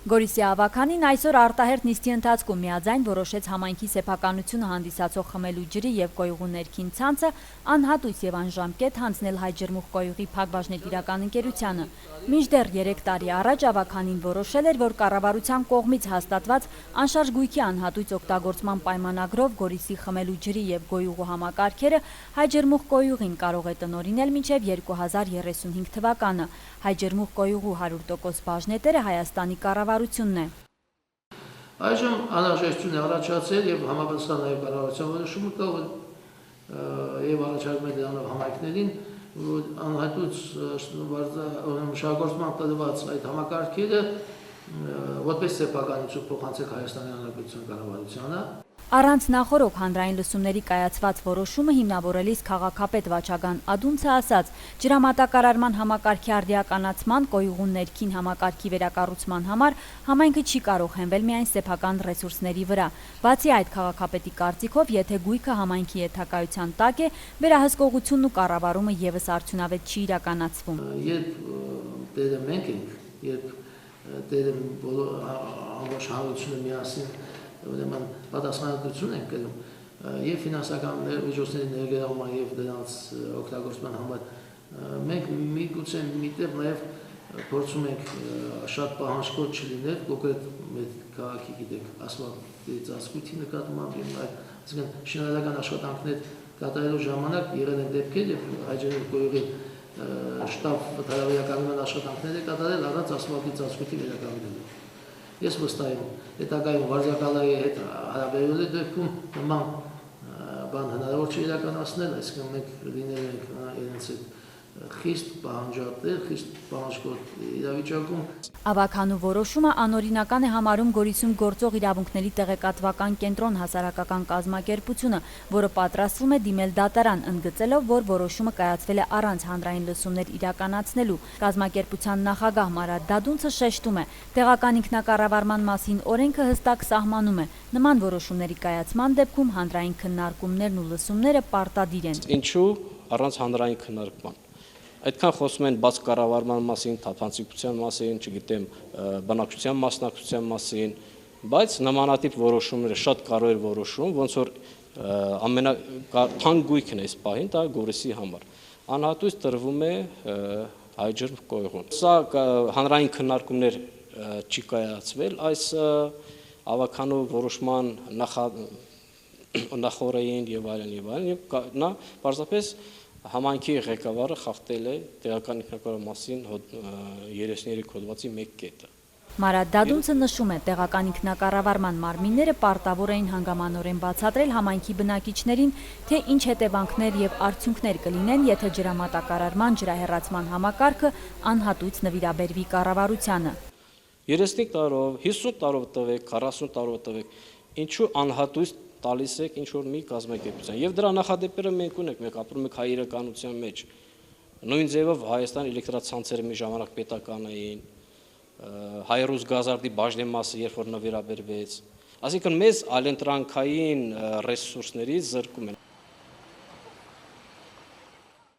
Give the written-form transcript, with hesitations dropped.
Գորիսի ավականին այսօր արտահերթ նիստի ընթացքում միաձայն որոշեց համայնքի սեփականությունը հանդիսացող խմելու ջրի և կոյուղու ներքին ցանցը անհատույց և անժամկետ հանձնել Հայ-Ջրմուղ կոյուղի Փակbaşնետիրական ընկերությանը։ Մինչդեռ 3 տարի առաջ ավականին որոշել էր, որ կառավարության կողմից հաստատված անշարժ գույքի անհատույց օգտագործման պայմանագրով Գորիսի խմելու ջրի և կոյուղու համակարգերը Հայ-Ջրմուղ կոյուղին կարող է տնօրինել մինչև 2035 թվականը։ Հայ-Ջրմուղ կոյուղու 100% բաժնետերը Հայաստանի կառավարությունն է։ Այժմ անհրաժեշտություն է առաջացել եւ համապատասխան նաեւ կառավարության որոշումը կա եւ առաջարկում է դրանով համայնքներին անհատույց մշակործման տրված այդ համակարգերը որպես սեփականություն փոխանցել Հայաստանի Հանրապետության կառավարությանը։ Առանց նախօրոք հանրային լսումների կայացված որոշումը հիմնավորելիս քաղաքապետ Վաչագան Ադունցը ասաց, ջրամատակարարման համակարգի արդիականացման, կոյուղու ներքին համակարգի վերակառուցման համար համայնքը չի կարող հենվել միայն սեփական ռեսուրսների վրա։ Բացի այդ, քաղաքապետի կարծիքով, եթե գույքը համայնքի եթակայության տակ է, վերահսկողությունն ու կառավարումը եւս արդյունավետ չի իրականացվում։ Երբ դերը մենք ենք, երբ դերը ամբողջ հանրությունը միասին ուրեմն պատասխանատվություն ենք կրում եւ ֆինանսական միջոցների ներգրավման եւ դրանց օգտագործման համար մենք միգուցե միտեղ նաեւ փորձում ենք շատ պահանջկոտ չլինել կոնկրետ մեր քաղաքի գիտեք ասֆալտի ծածկույթի նկատմամբ եւ այսինքն շինարարական աշխատանքներ կատարելու ժամանակ եղել են դեպքեր եւ Հայ-Ջրմուղ կոյուղի շտաբ վտարավարական աշխատանքներ կատարել առանց ասֆալտի ծածկույթի վերականգնելու։ Ես վստահ եմ, հետագայում վարձակալայի հետ հարաբերելու դեպքում նման բան հնարավոր չի իրականացնել, այսինքն մենք լինել ենք իրենց հետ խիստ պահանջատեր, խիստ պահանջկոտ իրավիճակում։ Ավականու որոշումը անօրինական է համարում Գորիսում գործող իրավունքների տեղեկատվական կենտրոն հասարակական կազմակերպությունը, որը պատրաստվում է դիմել դատարան, ընդգծելով, որ որոշումը կայացվել է առանց հանրային լսումներ իրականացնելու։ Կազմակերպության նախագահ Մարատ Դադունցը շեշտում է, տեղական ինքնակառավարման մասին օրենքը հստակ սահմանում է։ Նման որոշումների կայացման դեպքում հանրային քննարկումներն ու լսումները պարտադիր են։ Ինչու առանց հանրային քննարկման։ Այդքան խոսում են բաց կառավարման մասին, թափանցիկության մասին, չգիտեմ, բնակչության մասնակցության մասին, բայց նմանատիպ որոշումները շատ կարևոր որոշում, ոնց որ ամենաթանկ գույքն է այս պահին, դա Գորիսի համար։ Անհատույց տրվում է Հայ-Ջրմուղ կոյուղուն։ Սա հանրային քննարկումներ չի կայացվել այս ավականու որոշման նախօրեին եւ այլն եւ նա պարզապես համայնքի ղեկավարը խախտել է տեղական ինքնակառավարման մասին 33 հոդվածի 1 կետը։ Մարատ Դադունցը նշում է, տեղական ինքնակառավարման մարմինները պարտավոր էին հանգամանորեն բացատրել համայնքի բնակիչներին, թե ինչ հետևանքներ եւ արդյունքներ կլինեն, եթե ջրամատակարարման ջրահեռացման համակարգը անհատույց նվիրաբերվի կառավարությանը։ 35 տարով, 50 տարով տվեք, 40 տարով տվեք, ինչու անհատույց տալիս եք ինչ-որ մի կազմակերպության։ Եվ դրա նախադեպերը մենք ունենք, մենք ապրում ենք հայ իրականության մեջ։ Նույն ձևով Հայաստան էլեկտրացանցերը մի ժամանակ պետական էին, Հայ-Ռուս գազարդի բաժնեմասը երբ որ նվիրաբերվեց։ Այսինքն մեզ այլընտրանքային ռեսուրսներից զրկում են։